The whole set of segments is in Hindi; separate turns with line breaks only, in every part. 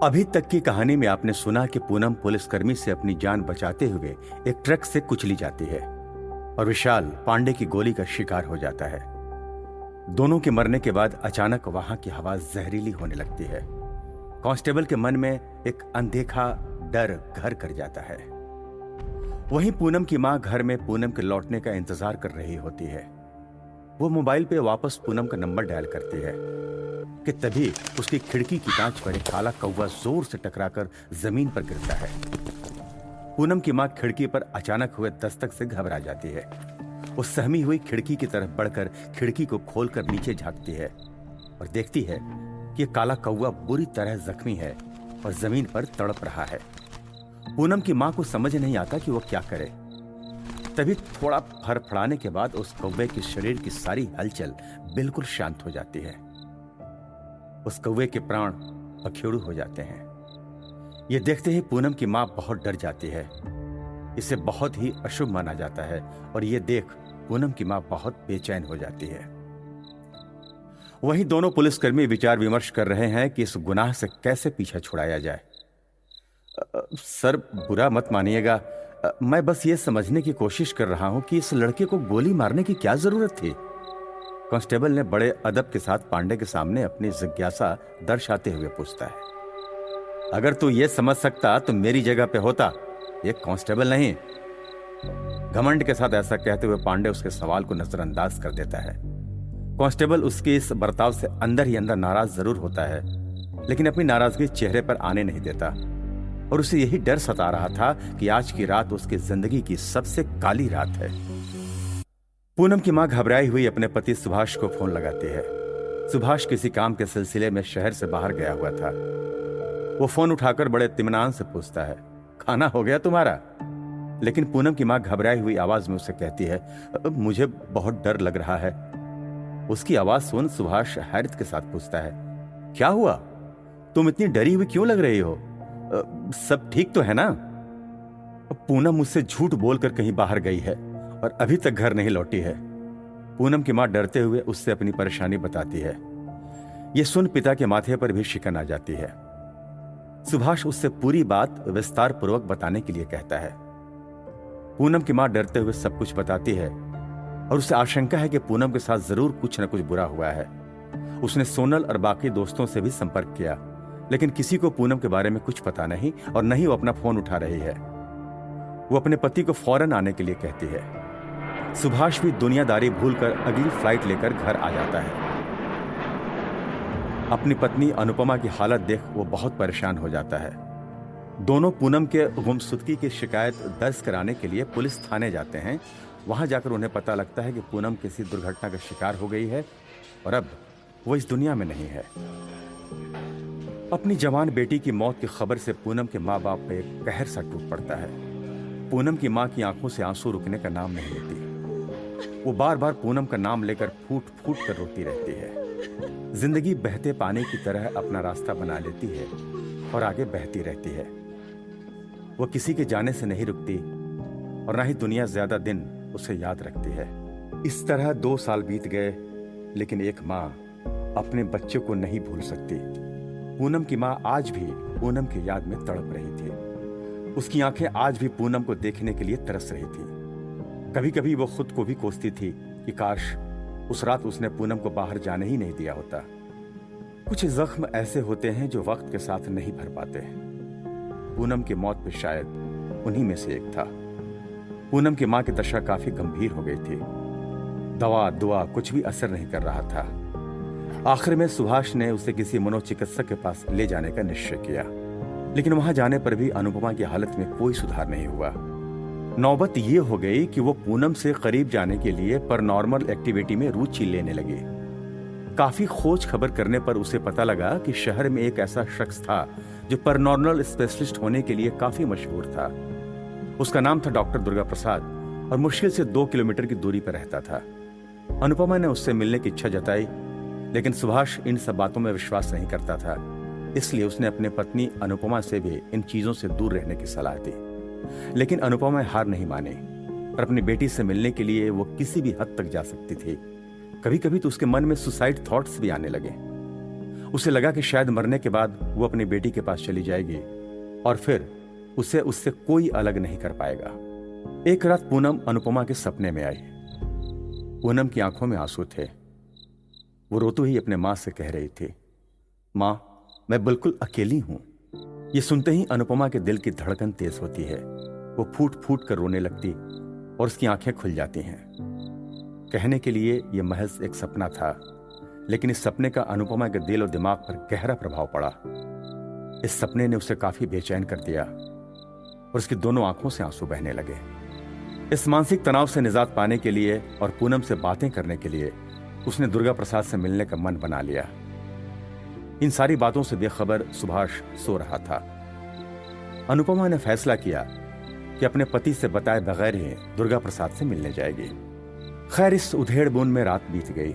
अभी तक की कहानी में आपने सुना कि पूनम पुलिसकर्मी से अपनी जान बचाते हुए एक ट्रक से कुचली जाती है और विशाल पांडे की गोली का शिकार हो जाता है। दोनों के मरने के बाद अचानक वहां की हवा जहरीली होने लगती है। कांस्टेबल के मन में एक अनदेखा डर घर कर जाता है। वहीं पूनम की मां घर में पूनम के लौटने का इंतजार कर रही होती है। वो मोबाइल पे वापस पूनम का नंबर डायल करती है कि तभी उसकी खिड़की की कांच पर एक काला कौवा जोर से टकराकर जमीन पर गिरता है। पूनम की मां खिड़की पर अचानक हुए दस्तक से घबरा जाती है। वो सहमी हुई खिड़की की तरफ बढ़कर खिड़की को खोलकर नीचे झांकती है और देखती है कि यह काला कौवा बुरी तरह जख्मी है और जमीन पर तड़प रहा है। पूनम की मां को समझ नहीं आता कि वो क्या करे। तभी थोड़ा फड़फड़ाने के बाद उस कौवे के शरीर की सारी हलचल बिल्कुल शांत हो जाती है। उस कौवे के प्राण पखेरु हो जाते हैं। यह देखते ही पूनम की मां बहुत डर जाती है। इसे बहुत ही अशुभ माना जाता है और यह देख पूनम की मां बहुत बेचैन हो जाती है। वहीं दोनों पुलिसकर्मी विचार विमर्श कर रहे हैं कि इस गुनाह से कैसे पीछा छुड़ाया जाए। सर, बुरा मत मानिएगा, मैं बस ये समझने की कोशिश कर रहा हूं कि इस लड़के को गोली मारने की क्या जरूरत थी। कांस्टेबल ने बड़े अदब के साथ पांडे के सामने अपनी जिज्ञासा दर्शाते हुए पूछता है। अगर तू ये समझ सकता तो मेरी जगह पे होता, ये कांस्टेबल नहीं। घमंड के साथ ऐसा कहते हुए पांडे उसके सवाल को नजरअंदाज कर देता है। कांस्टेबल उसके इस बर्ताव से अंदर ही अंदर नाराज जरूर होता है, लेकिन अपनी नाराजगी चेहरे पर आने नहीं देता और उसे यही डर सता रहा था कि आज की रात उसकी जिंदगी की सबसे काली रात है। पूनम की मां घबराई हुई अपने पति सुभाष को फोन लगाती है। सुभाष किसी काम के सिलसिले में शहर से बाहर गया हुआ था। वो फोन उठाकर बड़े इत्मीनान से पूछता है, खाना हो गया तुम्हारा? लेकिन पूनम की मां घबराई हुई आवाज में उसे कहती है, मुझे बहुत डर लग रहा है। उसकी आवाज सुन सुभाष हैरत के साथ पूछता है, क्या हुआ? तुम इतनी डरी हुई क्यों लग रही हो? सब ठीक तो है ना? पूनम मुझसे झूठ बोलकर कहीं बाहर गई है और अभी तक घर नहीं लौटी है। पूनम की मां डरते हुए उससे अपनी परेशानी बताती है। यह सुन पिता के माथे पर भी शिकन आ जाती है। सुभाष उससे पूरी बात विस्तार पूर्वक बताने के लिए कहता है। पूनम की मां डरते हुए सब कुछ बताती है और उसे आशंका है कि पूनम के साथ जरूर कुछ न कुछ बुरा हुआ है। उसने सोनल और बाकी दोस्तों से भी संपर्क किया, लेकिन किसी को पूनम के बारे में कुछ पता नहीं और न ही वो अपना फोन उठा रही है। वो अपने पति को फौरन आने के लिए कहती है। सुभाष भी दुनियादारी भूलकर अगली फ्लाइट लेकर घर आ जाता है। अपनी पत्नी अनुपमा की हालत देख वो बहुत परेशान हो जाता है। दोनों पूनम के गुमशुदगी की शिकायत दर्ज कराने के लिए पुलिस थाने जाते हैं। वहां जाकर उन्हें पता लगता है कि पूनम किसी दुर्घटना का शिकार हो गई है और अब वो इस दुनिया में नहीं है। अपनी जवान बेटी की मौत की खबर से पूनम के माँ बाप पे एक कहर सा टूट पड़ता है। पूनम की मां की आंखों से आंसू रुकने का नाम नहीं लेती। वो बार बार पूनम का नाम लेकर फूट फूट कर रोती रहती है। जिंदगी बहते पानी की तरह अपना रास्ता बना लेती है और आगे बहती रहती है। वो किसी के जाने से नहीं रुकती और ना ही दुनिया ज्यादा दिन उसे याद रखती है। इस तरह 2 साल बीत गए, लेकिन एक मां अपने बच्चे को नहीं भूल सकती। पूनम की मां आज भी पूनम की याद में तड़प रही थी। उसकी आंखें आज भी पूनम को देखने के लिए तरस रही थी। कभी कभी वो खुद को भी कोसती थी कि काश उस रात उसने पूनम को बाहर जाने ही नहीं दिया होता। कुछ जख्म ऐसे होते हैं जो वक्त के साथ नहीं भर पाते। पूनम की मौत भी शायद उन्हीं में से एक था। पूनम की मां की दशा काफी गंभीर हो गई थी। दवा दुआ कुछ भी असर नहीं कर रहा था। आखिर में सुभाष ने उसे किसी मनोचिकित्सक के पास ले जाने का निश्चय किया, लेकिन वहां जाने पर भी अनुपमा की हालत में कोई सुधार नहीं हुआ। नौबत यह हो गई कि वो पूनम से करीब जाने के लिए पैरानॉर्मल एक्टिविटी में रुचि लेने लगी। काफी खोज खबर करने पर उसे पता लगा कि शहर में एक ऐसा शख्स था जो पैरानॉर्मल स्पेशलिस्ट होने के लिए काफी मशहूर था। उसका नाम था डॉक्टर दुर्गा प्रसाद और मुश्किल से 2 किलोमीटर की दूरी पर रहता था। अनुपमा ने उससे मिलने की इच्छा जताई, लेकिन सुभाष इन सब बातों में विश्वास नहीं करता था। इसलिए उसने अपने पत्नी अनुपमा से भी इन चीजों से दूर रहने की सलाह दी। लेकिन अनुपमा हार नहीं मानी और अपनी बेटी से मिलने के लिए वो किसी भी हद तक जा सकती थी। कभी कभी तो उसके मन में सुसाइड थॉट्स भी आने लगे। उसे लगा कि शायद मरने के बाद वो अपनी बेटी के पास चली जाएगी और फिर उसे उससे कोई अलग नहीं कर पाएगा। एक रात पूनम अनुपमा के सपने में आई। पूनम की आंखों में आंसू थे। वो रोते ही अपने मां से कह रही थी, मां, मैं बिल्कुल अकेली हूं। ये सुनते ही अनुपमा के दिल की धड़कन तेज होती है। वो फूट फूट कर रोने लगती और उसकी आंखें खुल जाती हैं। कहने के लिए यह महज एक सपना था, लेकिन इस सपने का अनुपमा के दिल और दिमाग पर गहरा प्रभाव पड़ा। इस सपने ने उसे काफी बेचैन कर दिया और उसकी दोनों आंखों से आंसू बहने लगे। इस मानसिक तनाव से निजात पाने के लिए और पूनम से बातें करने के लिए उसने दुर्गा प्रसाद से मिलने का मन बना लिया। इन सारी बातों से बेखबर सुभाष सो रहा था। अनुपमा ने फैसला किया कि अपने पति से बताए बगैर ही दुर्गा प्रसाद से मिलने जाएगी। खैर, इस उधेड़-बुन में रात बीत गई।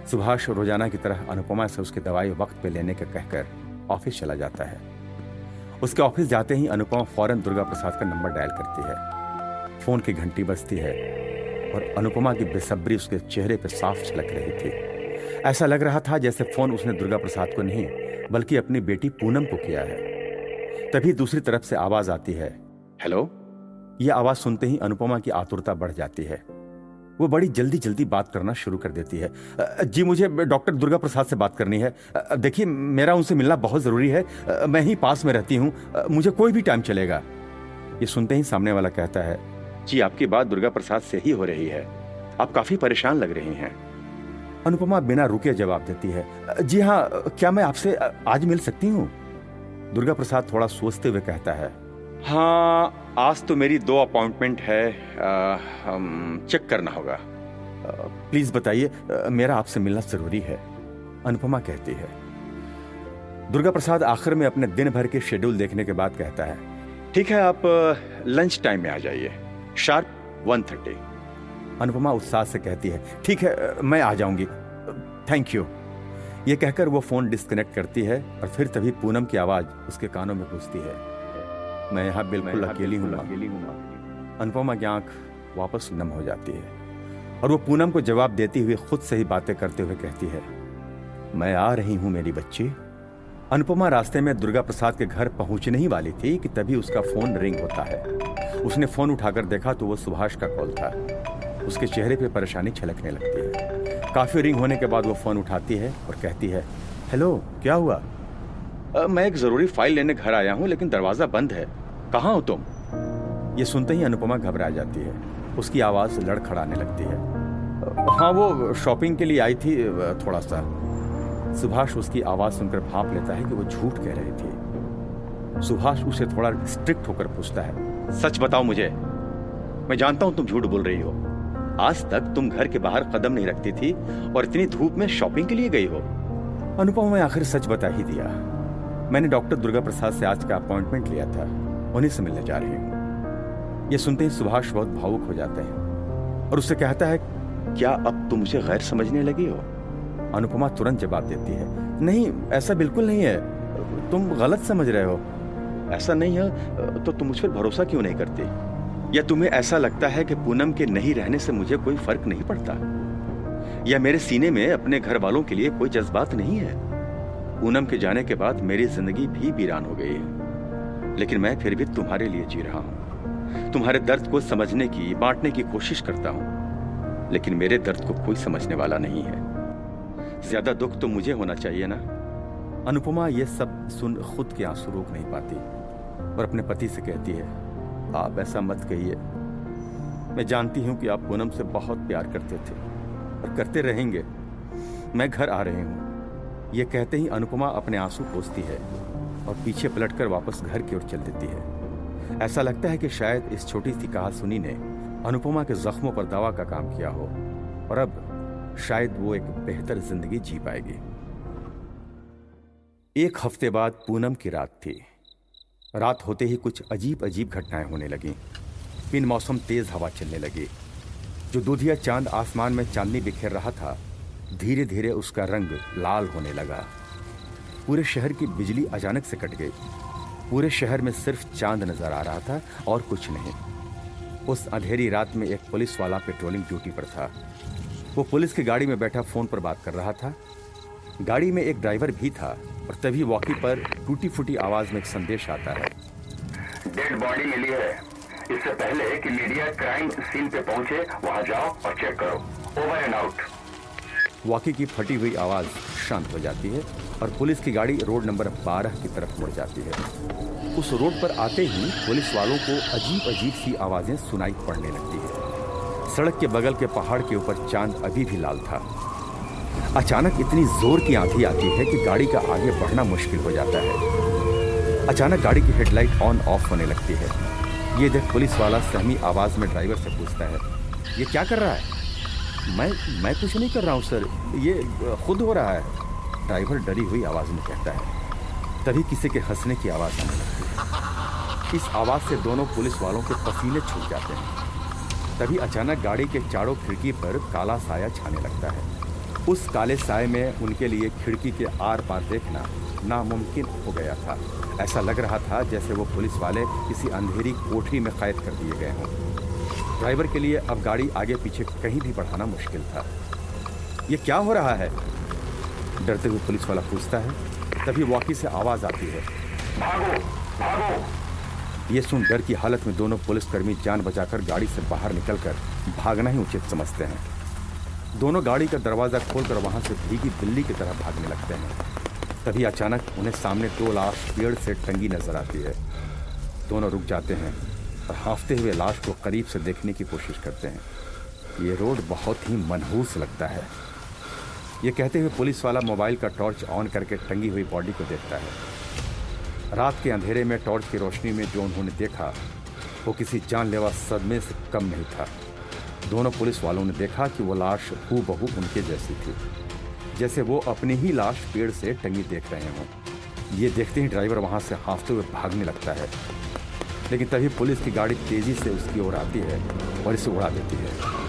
सुभाष रोजाना की तरह अनुपमा से उसकी दवाई वक्त पे लेने के कहकर ऑफिस चला जाता है। उसके ऑफिस जाते ही अनुपमा फौरन दुर्गा प्रसाद का नंबर डायल करती है। फोन की घंटी बजती है और अनुपमा की बेसब्री उसके चेहरे पर साफ झलक रही थी। ऐसा लग रहा था जैसे फोन उसने दुर्गा प्रसाद को नहीं बल्कि अपनी बेटी पूनम को किया है। तभी दूसरी तरफ से आवाज आती है, हेलो। यह आवाज सुनते ही अनुपमा की आतुरता बढ़ जाती है। वो बड़ी जल्दी जल्दी बात करना शुरू कर देती है। जी, मुझे डॉक्टर दुर्गा प्रसाद से बात करनी है। देखिए, मेरा उनसे मिलना बहुत जरूरी है। मैं ही पास में रहती हूँ, मुझे कोई भी टाइम चलेगा। ये सुनते ही सामने वाला कहता है, जी, आपकी बात दुर्गा प्रसाद से ही हो रही है। आप काफी परेशान लग रही हैं। अनुपमा बिना रुके जवाब देती है, जी हाँ, क्या मैं आपसे आज मिल सकती हूँ? दुर्गा प्रसाद थोड़ा सोचते हुए कहता है, हाँ, आज तो मेरी 2 अपॉइंटमेंट है, चेक करना होगा। प्लीज बताइए, मेरा आपसे मिलना जरूरी है, अनुपमा कहती है। दुर्गा प्रसाद आखिर में अपने दिन भर के शेड्यूल देखने के बाद कहता है, ठीक है, आप लंच टाइम में आ जाइए, शार्प 1:30। अनुपमा उत्साह से कहती है, ठीक है, मैं आ जाऊंगी, थैंक यू। यह कहकर वो फोन डिस्कनेक्ट करती है और फिर तभी पूनम की आवाज उसके कानों में घुसती है, मैं यहाँ बिल्कुल अकेली हूँ। अनुपमा की आंख वापस नम हो जाती है और वो पूनम को जवाब देती हुई खुद से ही बातें करते हुए कहती है, मैं आ रही हूँ मेरी बच्ची। अनुपमा रास्ते में दुर्गा प्रसाद के घर पहुंचने ही वाली थी कि तभी उसका फोन रिंग होता है। उसने फोन उठाकर देखा तो वो सुभाष का कॉल था। उसके चेहरे पे परेशानी छलकने लगती है। काफी रिंग होने के बाद वो फोन उठाती है और कहती है, हेलो, क्या हुआ? मैं एक जरूरी फाइल लेने घर आया हूँ, लेकिन दरवाजा बंद है, कहाँ हो तुम? ये सुनते ही अनुपमा घबरा जाती है। उसकी आवाज लड़खड़ाने लगती है, हाँ, वो शॉपिंग के लिए आई थी थोड़ा सा। सुभाष उसकी आवाज सुनकर भांप लेता है कि वो झूठ कह रही थी। सुभाष उसे थोड़ा स्ट्रिक्ट होकर पूछता है, सच बताओ मुझे, मैं जानता हूं तुम झूठ बोल रही हो। आज तक तुम घर के बाहर कदम नहीं रखती थी और इतनी धूप में शॉपिंग के लिए गई हो। अनुपमा ने आखिर सच बता ही दिया, मैंने डॉक्टर दुर्गा प्रसाद से आज का अपॉइंटमेंट लिया था, उन्हीं से मिलने जा रही हूँ। यह सुनते ही सुभाष बहुत भावुक हो जाते हैं और उससे कहता है, क्या अब तुम मुझे गैर समझने लगी हो? अनुपमा तुरंत जवाब देती है, नहीं, ऐसा बिल्कुल नहीं है, तुम गलत समझ रहे हो। ऐसा नहीं है तो तुम मुझ पर भरोसा क्यों नहीं करती? या तुम्हें ऐसा लगता है कि पूनम के नहीं रहने से मुझे कोई फर्क नहीं पड़ता? या मेरे सीने में अपने घर वालों के लिए कोई जज्बात नहीं है? पूनम के जाने के बाद मेरी जिंदगी भी वीरान हो गई है, लेकिन मैं फिर भी तुम्हारे लिए जी रहा हूँ। तुम्हारे दर्द को समझने की, बांटने की कोशिश करता हूँ, लेकिन मेरे दर्द को कोई समझने वाला नहीं है। ज्यादा दुख तो मुझे होना चाहिए ना। अनुपमा ये सब सुन खुद के आंसू रोक नहीं पाती और अपने पति से कहती है, आप ऐसा मत कहिए, मैं जानती हूं कि आप पूनम से बहुत प्यार करते थे और करते रहेंगे। मैं घर आ रही हूं। यह कहते ही अनुपमा अपने आंसू पोंछती है और पीछे पलटकर वापस घर की ओर चल देती है। ऐसा लगता है कि शायद इस छोटी सी कहासुनी ने अनुपमा के जख्मों पर दवा का काम किया हो और अब शायद वो एक बेहतर जिंदगी जी पाएगी। एक हफ्ते बाद पूनम की रात थी। रात होते ही कुछ अजीब अजीब घटनाएं होने लगीं। बिन मौसम तेज हवा चलने लगी। जो दूधिया चांद आसमान में चांदनी बिखेर रहा था, धीरे धीरे उसका रंग लाल होने लगा। पूरे शहर की बिजली अचानक से कट गई। पूरे शहर में सिर्फ चांद नजर आ रहा था और कुछ नहीं। उस अंधेरी रात में एक पुलिस वाला पेट्रोलिंग ड्यूटी पर था। वो पुलिस की गाड़ी में बैठा फोन पर बात कर रहा था। गाड़ी में एक ड्राइवर भी था और तभी वॉकी पर टूटी फूटी आवाज में एक संदेश आता है।
डेड बॉडी मिली है। इससे पहले कि मीडिया क्राइम सीन पे पहुंचे, वहां जाओ और चेक करो। Over and out.
वॉकी की फटी हुई आवाज शांत हो जाती है और पुलिस की गाड़ी रोड नंबर 12 की तरफ मुड़ जाती है। उस रोड पर आते ही पुलिस वालों को अजीब अजीब सी आवाजें सुनाई पड़ने लगती है। सड़क के बगल के पहाड़ के ऊपर चांद अभी भी लाल था। अचानक इतनी जोर की आंधी आती है कि गाड़ी का आगे बढ़ना मुश्किल हो जाता है। अचानक गाड़ी की हेडलाइट ऑन ऑफ होने लगती है। ये देख पुलिस वाला सहमी आवाज में ड्राइवर से पूछता है, ये क्या कर रहा है? मैं कुछ नहीं कर रहा हूँ सर, ये खुद हो रहा है, ड्राइवर डरी हुई आवाज में कहता है। तभी किसी के हंसने की आवाज आने लगती है। इस आवाज से दोनों पुलिस वालों के पसीने छूट जाते हैं। तभी अचानक गाड़ी के चारों खिड़की पर काला साया छाने लगता है। उस काले साए में उनके लिए खिड़की के आर पार देखना नामुमकिन हो गया था। ऐसा लग रहा था जैसे वो पुलिस वाले किसी अंधेरी कोठरी में कैद कर दिए गए हों। ड्राइवर के लिए अब गाड़ी आगे पीछे कहीं भी बढ़ाना मुश्किल था। ये क्या हो रहा है? डरते हुए पुलिस वाला पूछता है। तभी वॉकी से आवाज आती है,
भागो भागो।
ये सुन डर की हालत में दोनों पुलिसकर्मी जान बचाकर गाड़ी से बाहर निकलकर भागना ही उचित समझते हैं। दोनों गाड़ी का दरवाज़ा खोलकर वहां से भीगी बिल्ली की तरह भागने लगते हैं। तभी अचानक उन्हें सामने 2 लाश पेड़ से टंगी नजर आती है। दोनों रुक जाते हैं और हांफते हुए लाश को करीब से देखने की कोशिश करते हैं। ये रोड बहुत ही मनहूस लगता है। ये कहते हुए पुलिस वाला मोबाइल का टॉर्च ऑन करके टंगी हुई बॉडी को देखता है। रात के अंधेरे में टॉर्च की रोशनी में जो उन्होंने देखा वो किसी जानलेवा सदमे से कम नहीं था। दोनों पुलिस वालों ने देखा कि वो लाश हूबहू उनके जैसी थी, जैसे वो अपनी ही लाश पेड़ से टंगी देख रहे हों। ये देखते ही ड्राइवर वहां से हांफते हुए भागने लगता है, लेकिन तभी पुलिस की गाड़ी तेजी से उसकी ओर आती है और इसे उड़ा देती है।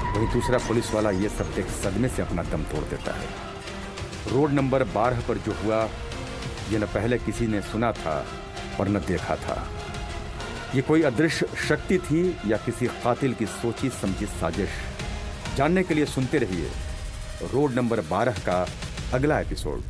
वहीं दूसरा पुलिस वाला ये सब देख सदमे से अपना दम तोड़ देता है। रोड नंबर 12 पर जो हुआ ये न पहले किसी ने सुना था और न देखा था। ये कोई अदृश्य शक्ति थी या किसी कातिल की सोची समझी साजिश? जानने के लिए सुनते रहिए रोड नंबर 12 का अगला एपिसोड।